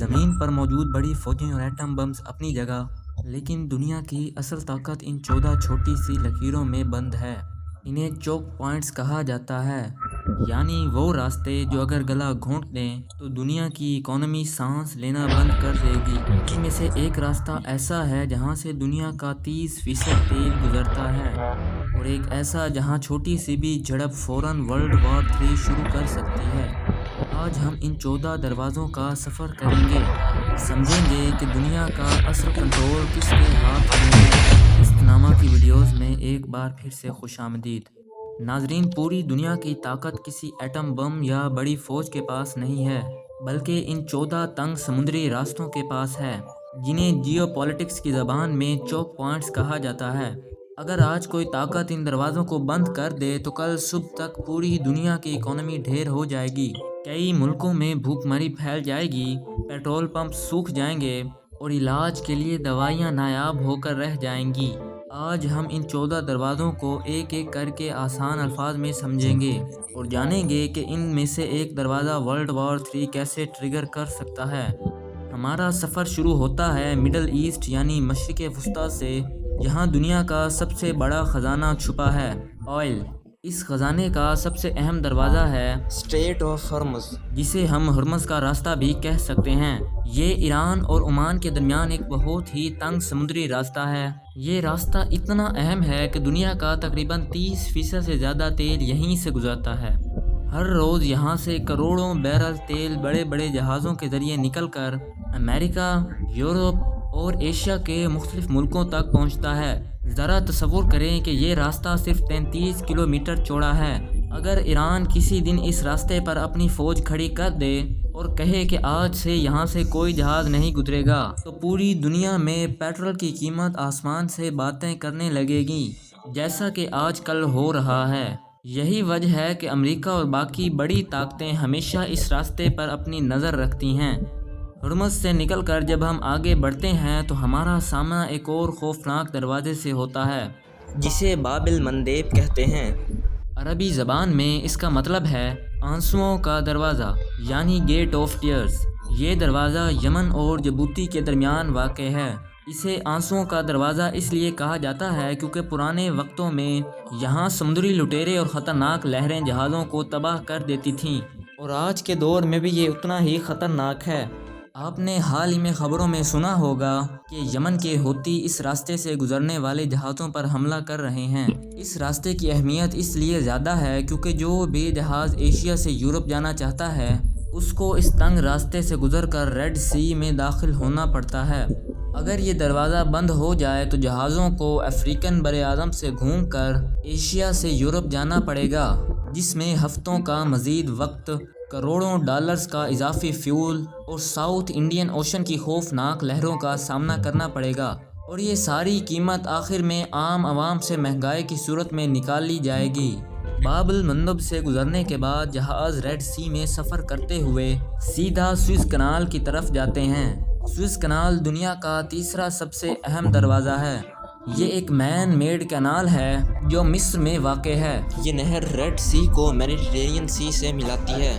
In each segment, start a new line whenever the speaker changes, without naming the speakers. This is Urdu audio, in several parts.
زمین پر موجود بڑی فوجیں اور ایٹم بمز اپنی جگہ، لیکن دنیا کی اصل طاقت ان 14 چھوٹی سی لکیروں میں بند ہے۔ انہیں چوک پوائنٹس کہا جاتا ہے، یعنی وہ راستے جو اگر گلا گھونٹ دیں تو دنیا کی اکانومی سانس لینا بند کر دے گی۔ ان میں سے ایک راستہ ایسا ہے جہاں سے دنیا کا 30% تیل گزرتا ہے، اور ایک ایسا جہاں چھوٹی سی بھی جھڑپ فوراً ورلڈ وار 3 شروع کر سکتی ہے۔ آج ہم ان 14 دروازوں کا سفر کریں گے اور سمجھیں گے کہ دنیا کا اصل کنٹرول کس کے ہاتھ میں ہے۔ قسط نامہ کی ویڈیوز میں ایک بار پھر سے خوش آمدید۔ ناظرین، پوری دنیا کی طاقت کسی ایٹم بم یا بڑی فوج کے پاس نہیں ہے، بلکہ ان 14 تنگ سمندری راستوں کے پاس ہے، جنہیں جیو پولیٹکس کی زبان میں چوک پوائنٹس کہا جاتا ہے۔ اگر آج کوئی طاقت ان دروازوں کو بند کر دے تو کل صبح تک پوری دنیا کی اکانومی ڈھیر ہو جائے گی۔ کئی ملکوں میں بھوک مری پھیل جائے گی، پیٹرول پمپ سوکھ جائیں گے اور علاج کے لیے دوائیاں نایاب ہو کر رہ جائیں گی۔ آج ہم ان 14 دروازوں کو ایک ایک کر کے آسان الفاظ میں سمجھیں گے اور جانیں گے کہ ان میں سے ایک دروازہ ورلڈ وار 3 کیسے ٹریگر کر سکتا ہے۔ ہمارا سفر شروع ہوتا ہے مڈل ایسٹ یعنی مشرق وسطیٰ سے، جہاں دنیا کا سب سے بڑا خزانہ چھپا ہے، آئل۔ اس خزانے کا سب سے اہم دروازہ ہے اسٹریٹ آف ہرمز، جسے ہم ہرمز کا راستہ بھی کہہ سکتے ہیں۔ یہ ایران اور عمان کے درمیان ایک بہت ہی تنگ سمندری راستہ ہے۔ یہ راستہ اتنا اہم ہے کہ دنیا کا تقریباً 30% سے زیادہ تیل یہیں سے گزرتا ہے۔ ہر روز یہاں سے کروڑوں بیرل تیل بڑے بڑے جہازوں کے ذریعے نکل کر امریکہ، یورپ اور ایشیا کے مختلف ملکوں تک پہنچتا ہے۔ ذرا تصور کریں کہ یہ راستہ صرف 33 کلومیٹر چوڑا ہے۔ اگر ایران کسی دن اس راستے پر اپنی فوج کھڑی کر دے اور کہے کہ آج سے یہاں سے کوئی جہاز نہیں گزرے گا، تو پوری دنیا میں پیٹرول کی قیمت آسمان سے باتیں کرنے لگے گی، جیسا کہ آج کل ہو رہا ہے۔ یہی وجہ ہے کہ امریکہ اور باقی بڑی طاقتیں ہمیشہ اس راستے پر اپنی نظر رکھتی ہیں۔ ہرمز سے نکل کر جب ہم آگے بڑھتے ہیں تو ہمارا سامنا ایک اور خوفناک دروازے سے ہوتا ہے، جسے باب المندیب کہتے ہیں۔ عربی زبان میں اس کا مطلب ہے آنسوؤں کا دروازہ، یعنی گیٹ آف ٹیئرز۔ یہ دروازہ یمن اور جبوتی کے درمیان واقع ہے۔ اسے آنسوؤں کا دروازہ اس لیے کہا جاتا ہے کیونکہ پرانے وقتوں میں یہاں سمندری لٹیرے اور خطرناک لہریں جہازوں کو تباہ کر دیتی تھیں، اور آج کے دور میں بھی یہ اتنا ہی خطرناک ہے۔ آپ نے حال ہی میں خبروں میں سنا ہوگا کہ یمن کے حوثی اس راستے سے گزرنے والے جہازوں پر حملہ کر رہے ہیں۔ اس راستے کی اہمیت اس لیے زیادہ ہے کیونکہ جو بھی جہاز ایشیا سے یورپ جانا چاہتا ہے، اس کو اس تنگ راستے سے گزر کر ریڈ سی میں داخل ہونا پڑتا ہے۔ اگر یہ دروازہ بند ہو جائے تو جہازوں کو افریقن براعظم سے گھوم کر ایشیا سے یورپ جانا پڑے گا، جس میں ہفتوں کا مزید وقت، کروڑوں ڈالرز کا اضافی فیول اور ساؤتھ انڈین اوشن کی خوفناک لہروں کا سامنا کرنا پڑے گا، اور یہ ساری قیمت آخر میں عام عوام سے مہنگائی کی صورت میں نکال لی جائے گی۔ باب المندب سے گزرنے کے بعد جہاز ریڈ سی میں سفر کرتے ہوئے سیدھا سوئز کنال کی طرف جاتے ہیں۔ سوئز کنال دنیا کا تیسرا سب سے اہم دروازہ ہے۔ یہ ایک مین میڈ کینال ہے جو مصر میں واقع ہے۔ یہ نہر ریڈ سی کو میڈیٹرینین سی سے ملاتی ہے۔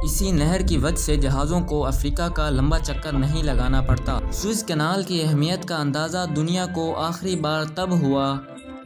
اسی نہر کی وجہ سے جہازوں کو افریقہ کا لمبا چکر نہیں لگانا پڑتا۔ سوئز کنال کی اہمیت کا اندازہ دنیا کو آخری بار تب ہوا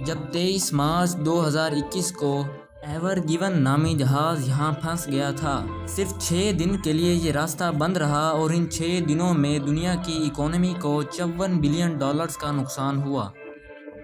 جب 23 مارچ 2021 کو ایور گیون نامی جہاز یہاں پھنس گیا تھا۔ صرف 6 دن کے لیے یہ راستہ بند رہا اور ان 6 دنوں میں دنیا کی اکانومی کو $54 بلین کا نقصان ہوا۔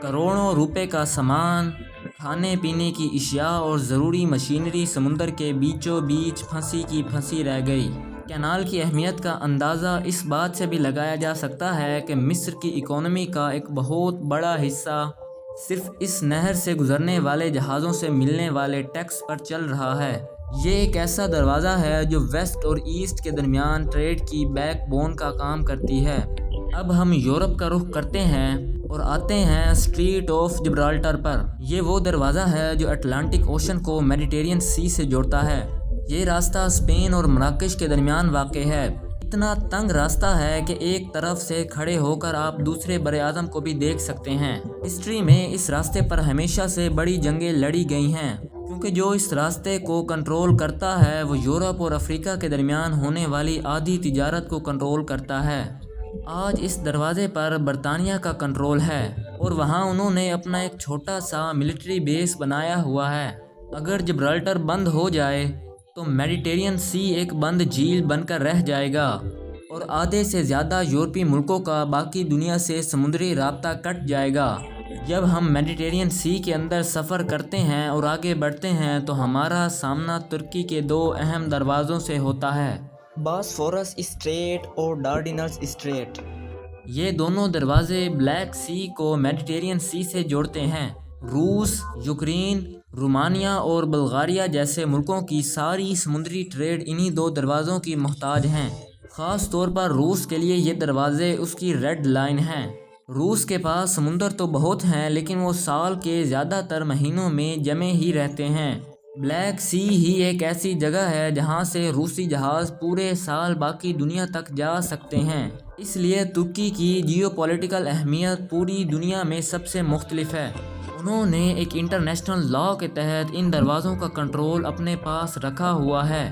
کروڑوں روپے کا سامان، کھانے پینے کی اشیاء اور ضروری مشینری سمندر کے بیچوں بیچ پھنسی کی پھنسی رہ گئی۔ کینال کی اہمیت کا اندازہ اس بات سے بھی لگایا جا سکتا ہے کہ مصر کی اکانومی کا ایک بہت بڑا حصہ صرف اس نہر سے گزرنے والے جہازوں سے ملنے والے ٹیکس پر چل رہا ہے۔ یہ ایک ایسا دروازہ ہے جو ویسٹ اور ایسٹ کے درمیان ٹریڈ کی بیک بون کا کام کرتی ہے۔ اب ہم یورپ کا رخ کرتے ہیں اور آتے ہیں اسٹریٹ آف جبرالٹر پر۔ یہ وہ دروازہ ہے جو اٹلانٹک اوشن کو میڈیٹرینین سی سے جوڑتا ہے۔ یہ راستہ اسپین اور مراکش کے درمیان واقع ہے۔ اتنا تنگ راستہ ہے کہ ایک طرف سے کھڑے ہو کر آپ دوسرے براعظم کو بھی دیکھ سکتے ہیں۔ ہسٹری میں اس راستے پر ہمیشہ سے بڑی جنگیں لڑی گئی ہیں کیونکہ جو اس راستے کو کنٹرول کرتا ہے وہ یورپ اور افریقہ کے درمیان ہونے والی آدھی تجارت کو کنٹرول کرتا ہے۔ آج اس دروازے پر برطانیہ کا کنٹرول ہے اور وہاں انہوں نے اپنا ایک چھوٹا سا ملٹری بیس بنایا ہوا ہے۔ اگر جبرالٹر بند ہو جائے تو میڈیٹرینین سی ایک بند جھیل بن کر رہ جائے گا اور آدھے سے زیادہ یورپی ملکوں کا باقی دنیا سے سمندری رابطہ کٹ جائے گا۔ جب ہم میڈیٹرینین سی کے اندر سفر کرتے ہیں اور آگے بڑھتے ہیں تو ہمارا سامنا ترکی کے دو اہم دروازوں سے ہوتا ہے،
باسفورس اسٹریٹ اور ڈارڈینلز اسٹریٹ۔
یہ دونوں دروازے بلیک سی کو میڈیٹرینین سی سے جوڑتے ہیں۔ روس، یوکرین، رومانیہ اور بلغاریہ جیسے ملکوں کی ساری سمندری ٹریڈ انہی دو دروازوں کی محتاج ہیں۔ خاص طور پر روس کے لیے یہ دروازے اس کی ریڈ لائن ہیں۔ روس کے پاس سمندر تو بہت ہیں لیکن وہ سال کے زیادہ تر مہینوں میں جمے ہی رہتے ہیں۔ بلیک سی ہی ایک ایسی جگہ ہے جہاں سے روسی جہاز پورے سال باقی دنیا تک جا سکتے ہیں۔ اس لیے ترکی کی جیو پولیٹیکل اہمیت پوری دنیا میں سب سے مختلف ہے۔ انہوں نے ایک انٹرنیشنل لاء کے تحت ان دروازوں کا کنٹرول اپنے پاس رکھا ہوا ہے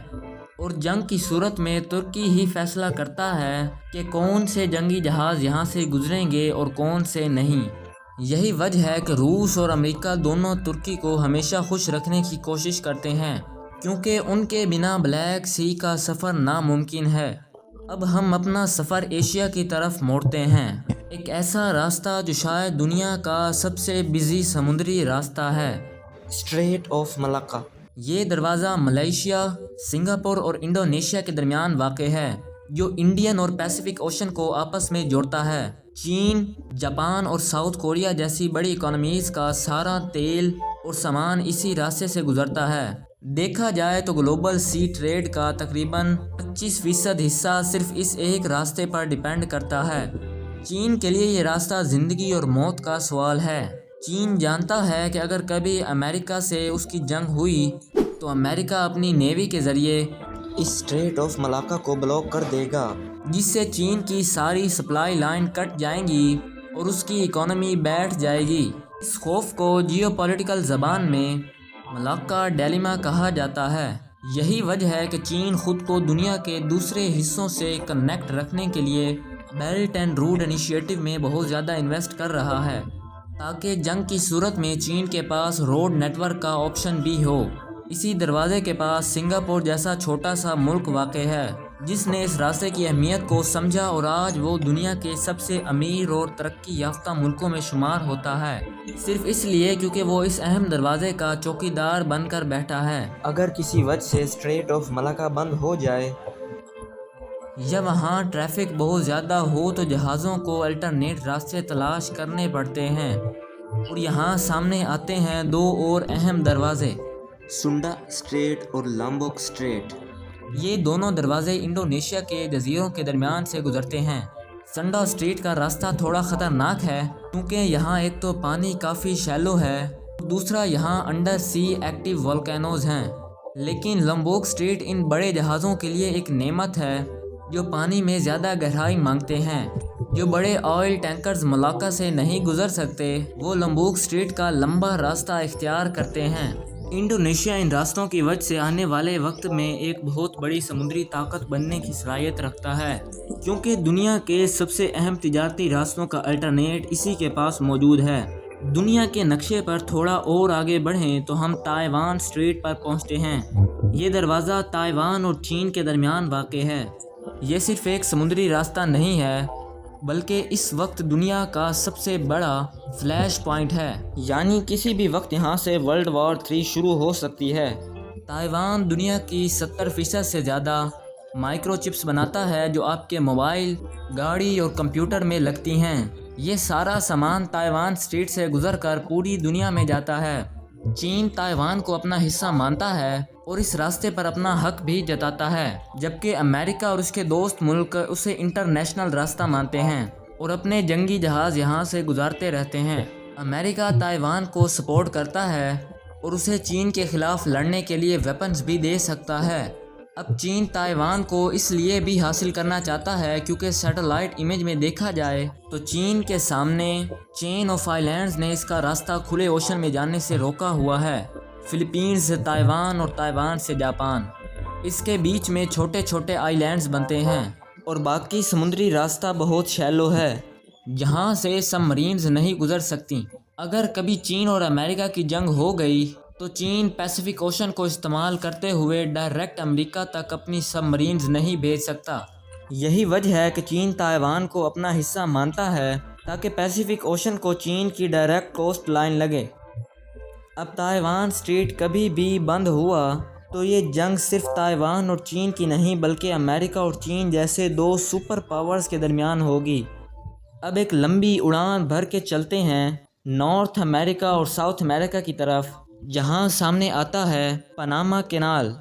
اور جنگ کی صورت میں ترکی ہی فیصلہ کرتا ہے کہ کون سے جنگی جہاز یہاں سے گزریں گے اور کون سے نہیں۔ یہی وجہ ہے کہ روس اور امریکہ دونوں ترکی کو ہمیشہ خوش رکھنے کی کوشش کرتے ہیں، کیونکہ ان کے بنا بلیک سی کا سفر ناممکن ہے۔ اب ہم اپنا سفر ایشیا کی طرف موڑتے ہیں، ایک ایسا راستہ جو شاید دنیا کا سب سے بزی سمندری راستہ ہے،
اسٹریٹ آف ملاکا۔
یہ دروازہ ملائیشیا، سنگاپور اور انڈونیشیا کے درمیان واقع ہے، جو انڈین اور پیسیفک اوشن کو آپس میں جوڑتا ہے۔ چین، جاپان اور ساؤتھ کوریا جیسی بڑی اکانومیز کا سارا تیل اور سامان اسی راستے سے گزرتا ہے۔ دیکھا جائے تو گلوبل سی ٹریڈ کا تقریباً 25% حصہ صرف اس ایک راستے پر ڈیپینڈ کرتا ہے۔ چین کے لیے یہ راستہ زندگی اور موت کا سوال ہے۔ چین جانتا ہے کہ اگر کبھی امریکہ سے اس کی جنگ ہوئی تو امریکہ اپنی نیوی کے ذریعے
اسٹریٹ آف ملاکا کو بلاک کر دے گا،
جس سے چین کی ساری سپلائی لائن کٹ جائیں گی اور اس کی اکانومی بیٹھ جائے گی۔ اس خوف کو جیو پولیٹیکل زبان میں ملاکا ڈیلیما کہا جاتا ہے۔ یہی وجہ ہے کہ چین خود کو دنیا کے دوسرے حصوں سے کنیکٹ رکھنے کے لیے بیلٹ اینڈ روڈ انیشیٹو میں بہت زیادہ انویسٹ کر رہا ہے، تاکہ جنگ کی صورت میں چین کے پاس روڈ نیٹ ورک کا آپشن بھی ہو۔ اسی دروازے کے پاس سنگاپور جیسا چھوٹا سا ملک واقع ہے، جس نے اس راستے کی اہمیت کو سمجھا اور آج وہ دنیا کے سب سے امیر اور ترقی یافتہ ملکوں میں شمار ہوتا ہے، صرف اس لیے کیونکہ وہ اس اہم دروازے کا چوکیدار بن کر بیٹھا ہے۔
اگر کسی وجہ سے اسٹریٹ آف ملاکا بند ہو جائے
یا وہاں ٹریفک بہت زیادہ ہو تو جہازوں کو الٹرنیٹ راستے تلاش کرنے پڑتے ہیں، اور یہاں سامنے آتے ہیں دو اور اہم دروازے،
سنڈا اسٹریٹ اور لامبوک اسٹریٹ۔
یہ دونوں دروازے انڈونیشیا کے جزیروں کے درمیان سے گزرتے ہیں۔ سنڈا اسٹریٹ کا راستہ تھوڑا خطرناک ہے کیونکہ یہاں ایک تو پانی کافی شیلو ہے، دوسرا یہاں انڈر سی ایکٹیو والکینوز ہیں۔ لیکن لامبوک اسٹریٹ ان بڑے جہازوں کے لیے ایک نعمت ہے جو پانی میں زیادہ گہرائی مانگتے ہیں۔ جو بڑے آئل ٹینکرز ملاکا سے نہیں گزر سکتے وہ لامبوک اسٹریٹ کا لمبا راستہ اختیار کرتے ہیں۔ انڈونیشیا ان راستوں کی وجہ سے آنے والے وقت میں ایک بہت بڑی سمندری طاقت بننے کی صلاحیت رکھتا ہے، کیونکہ دنیا کے سب سے اہم تجارتی راستوں کا الٹرنیٹ اسی کے پاس موجود ہے۔ دنیا کے نقشے پر تھوڑا اور آگے بڑھیں تو ہم تائیوان اسٹریٹ پر پہنچتے ہیں۔ یہ دروازہ تائیوان اور چین کے درمیان واقع ہے۔ یہ صرف ایک سمندری راستہ نہیں ہے بلکہ اس وقت دنیا کا سب سے بڑا فلیش پوائنٹ ہے،
یعنی کسی بھی وقت یہاں سے ورلڈ وار 3 شروع ہو سکتی ہے۔
تائیوان دنیا کی 70% سے زیادہ مائکرو چپس بناتا ہے جو آپ کے موبائل، گاڑی اور کمپیوٹر میں لگتی ہیں۔ یہ سارا سامان تائیوان اسٹریٹ سے گزر کر پوری دنیا میں جاتا ہے۔ چین تائیوان کو اپنا حصہ مانتا ہے اور اس راستے پر اپنا حق بھی جتاتا ہے، جبکہ امریکہ اور اس کے دوست ملک اسے انٹرنیشنل راستہ مانتے ہیں اور اپنے جنگی جہاز یہاں سے گزارتے رہتے ہیں۔ امریکہ تائیوان کو سپورٹ کرتا ہے اور اسے چین کے خلاف لڑنے کے لیے ویپنز بھی دے سکتا ہے۔ اب چین تائیوان کو اس لیے بھی حاصل کرنا چاہتا ہے کیونکہ سیٹلائٹ امیج میں دیکھا جائے تو چین کے سامنے چین آف آئیلینڈز نے اس کا راستہ کھلے اوشن میں جانے سے روکا ہوا ہے۔ فلپینز سے تائیوان اور تائیوان سے جاپان۔ اس کے بیچ میں چھوٹے چھوٹے آئی لینڈز بنتے ہیں
اور باقی سمندری راستہ بہت شیلو ہے
جہاں سے سب مرینز نہیں گزر سکتی۔ اگر کبھی چین اور امریکہ کی جنگ ہو گئی تو چین پیسیفک اوشن کو استعمال کرتے ہوئے ڈائریکٹ امریکہ تک اپنی سب مرینز نہیں بھیج سکتا۔
یہی وجہ ہے کہ چین تائیوان کو اپنا حصہ مانتا ہے تاکہ پیسیفک اوشن کو چین کی ڈائریکٹ کوسٹ لائن لگے۔ اب تائیوان اسٹریٹ کبھی بھی بند ہوا تو یہ جنگ صرف تائیوان اور چین کی نہیں بلکہ امریکہ اور چین جیسے دو سپر پاورز کے درمیان ہوگی۔ اب ایک لمبی اڑان بھر کے چلتے ہیں نارتھ امریکہ اور ساؤتھ امریکہ کی طرف، جہاں سامنے آتا ہے پاناما کینال۔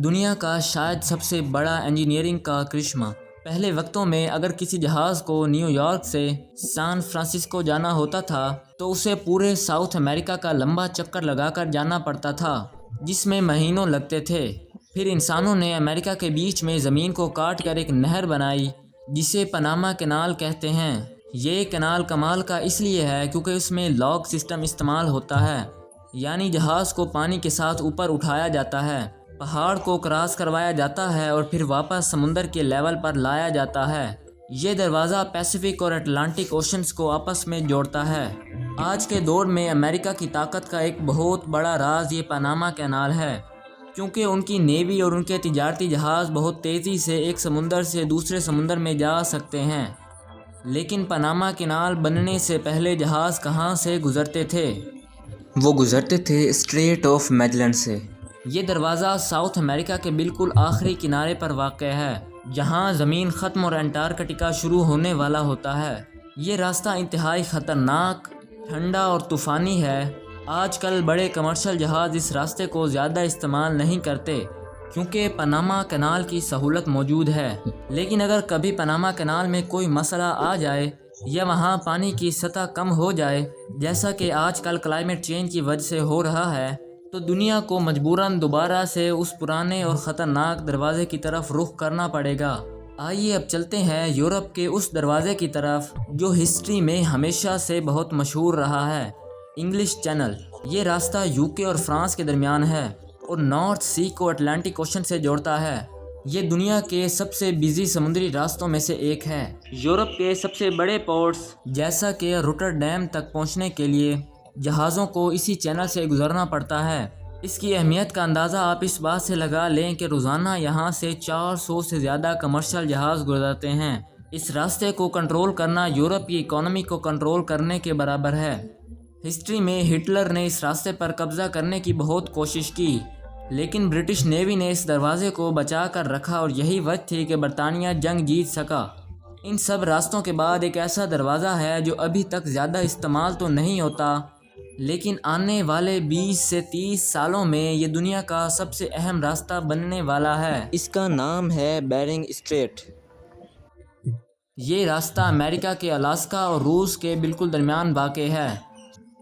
دنیا کا شاید سب سے بڑا انجینئرنگ کا کرشمہ۔ پہلے وقتوں میں اگر کسی جہاز کو نیو یارک سے سان فرانسسکو جانا ہوتا تھا تو اسے پورے ساؤتھ امریکہ کا لمبا چکر لگا کر جانا پڑتا تھا، جس میں مہینوں لگتے تھے۔ پھر انسانوں نے امریکہ کے بیچ میں زمین کو کاٹ کر ایک نہر بنائی جسے پاناما کینال کہتے ہیں۔ یہ کینال کمال کا اس لیے ہے کیونکہ اس میں لاک سسٹم استعمال ہوتا ہے، یعنی جہاز کو پانی کے ساتھ اوپر اٹھایا جاتا ہے، پہاڑ کو کراس کروایا جاتا ہے اور پھر واپس سمندر کے لیول پر لایا جاتا ہے۔ یہ دروازہ پیسیفک اور اٹلانٹک اوشنز کو آپس میں جوڑتا ہے۔ آج کے دور میں امریکہ کی طاقت کا ایک بہت بڑا راز یہ پاناما کینال ہے، کیونکہ ان کی نیوی اور ان کے تجارتی جہاز بہت تیزی سے ایک سمندر سے دوسرے سمندر میں جا سکتے ہیں۔ لیکن پاناما کینال بننے سے پہلے جہاز کہاں سے گزرتے تھے؟
وہ گزرتے تھے اسٹریٹ آف میگلن سے۔
یہ دروازہ ساؤتھ امریکہ کے بالکل آخری کنارے پر واقع ہے، جہاں زمین ختم اور انٹارکٹیکا شروع ہونے والا ہوتا ہے۔ یہ راستہ انتہائی خطرناک، ٹھنڈا اور طوفانی ہے۔ آج کل بڑے کمرشل جہاز اس راستے کو زیادہ استعمال نہیں کرتے کیونکہ پاناما کینال کی سہولت موجود ہے۔ لیکن اگر کبھی پاناما کینال میں کوئی مسئلہ آ جائے یا وہاں پانی کی سطح کم ہو جائے، جیسا کہ آج کل کلائمیٹ چینج کی وجہ سے ہو رہا ہے، تو دنیا کو مجبوراً دوبارہ سے اس پرانے اور خطرناک دروازے کی طرف رخ کرنا پڑے گا۔ آئیے اب چلتے ہیں یورپ کے اس دروازے کی طرف جو ہسٹری میں ہمیشہ سے بہت مشہور رہا ہے، انگلش چینل۔ یہ راستہ یوکے اور فرانس کے درمیان ہے اور نارتھ سی کو اٹلانٹک اوشن سے جوڑتا ہے۔ یہ دنیا کے سب سے بزی سمندری راستوں میں سے ایک ہے۔ یورپ کے سب سے بڑے پورٹس جیسا کہ روٹرڈیم تک پہنچنے کے لیے جہازوں کو اسی چینل سے گزرنا پڑتا ہے۔ اس کی اہمیت کا اندازہ آپ اس بات سے لگا لیں کہ روزانہ یہاں سے 400 سے زیادہ کمرشل جہاز گزرتے ہیں۔ اس راستے کو کنٹرول کرنا یورپ کی اکانومی کو کنٹرول کرنے کے برابر ہے۔ ہسٹری میں ہٹلر نے اس راستے پر قبضہ کرنے کی بہت کوشش کی، لیکن برٹش نیوی نے اس دروازے کو بچا کر رکھا اور یہی وجہ تھی کہ برطانیہ جنگ جیت سکا۔ ان سب راستوں کے بعد ایک ایسا دروازہ ہے جو ابھی تک زیادہ استعمال تو نہیں ہوتا، لیکن آنے والے 20 سے 30 سالوں میں یہ دنیا کا سب سے اہم راستہ بننے والا ہے۔
اس کا نام ہے بیرنگ اسٹریٹ۔
یہ راستہ امریکہ کے الاسکا اور روس کے بالکل درمیان واقع ہے۔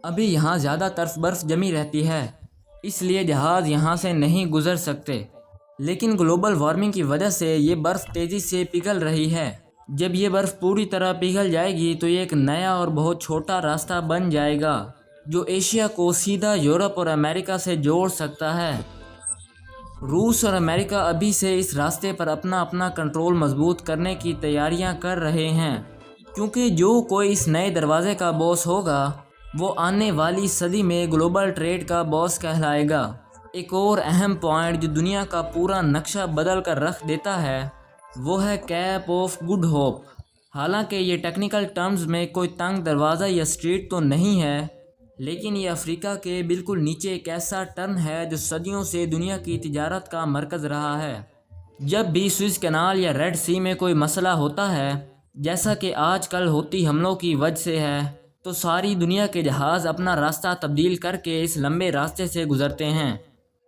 ابھی یہاں زیادہ تر برف جمی رہتی ہے، اس لیے جہاز یہاں سے نہیں گزر سکتے، لیکن گلوبل وارمنگ کی وجہ سے یہ برف تیزی سے پگھل رہی ہے۔ جب یہ برف پوری طرح پگھل جائے گی تو یہ ایک نیا اور بہت چھوٹا راستہ بن جائے گا جو ایشیا کو سیدھا یورپ اور امریکہ سے جوڑ سکتا ہے۔ روس اور امریکہ ابھی سے اس راستے پر اپنا کنٹرول مضبوط کرنے کی تیاریاں کر رہے ہیں، کیونکہ جو کوئی اس نئے دروازے کا باس ہوگا وہ آنے والی صدی میں گلوبل ٹریڈ کا باس کہلائے گا۔ ایک اور اہم پوائنٹ جو دنیا کا پورا نقشہ بدل کر رکھ دیتا ہے وہ ہے کیپ آف گڈ ہوپ۔ حالانکہ یہ ٹیکنیکل ٹرمز میں کوئی تنگ دروازہ یا اسٹریٹ تو نہیں ہے، لیکن یہ افریقہ کے بالکل نیچے ایک ایسا ٹرن ہے جو صدیوں سے دنیا کی تجارت کا مرکز رہا ہے۔ جب بھی سوئز کینال یا ریڈ سی میں کوئی مسئلہ ہوتا ہے، جیسا کہ آج کل ہوتی حملوں کی وجہ سے ہے، تو ساری دنیا کے جہاز اپنا راستہ تبدیل کر کے اس لمبے راستے سے گزرتے ہیں۔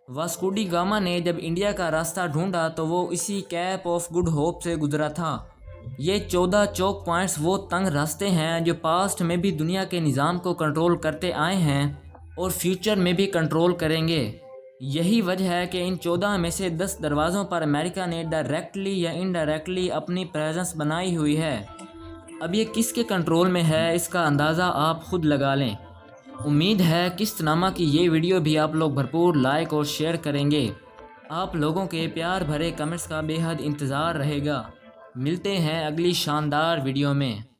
واسکو ڈی گاما نے جب انڈیا کا راستہ ڈھونڈا تو وہ اسی کیپ آف گڈ ہوپ سے گزرا تھا۔ یہ 14 چوک پوائنٹس وہ تنگ راستے ہیں جو پاسٹ میں بھی دنیا کے نظام کو کنٹرول کرتے آئے ہیں اور فیوچر میں بھی کنٹرول کریں گے۔ یہی وجہ ہے کہ ان 14 میں سے 10 دروازوں پر امریکہ نے ڈائریکٹلی یا انڈائریکٹلی اپنی پریزنس بنائی ہوئی ہے۔ اب یہ کس کے کنٹرول میں ہے اس کا اندازہ آپ خود لگا لیں۔ امید ہے قسط نامہ کی یہ ویڈیو بھی آپ لوگ بھرپور لائک اور شیئر کریں گے۔ آپ لوگوں کے پیار بھرے کمنٹس کا بے حد انتظار رہے گا۔ ملتے ہیں اگلی شاندار ویڈیو میں۔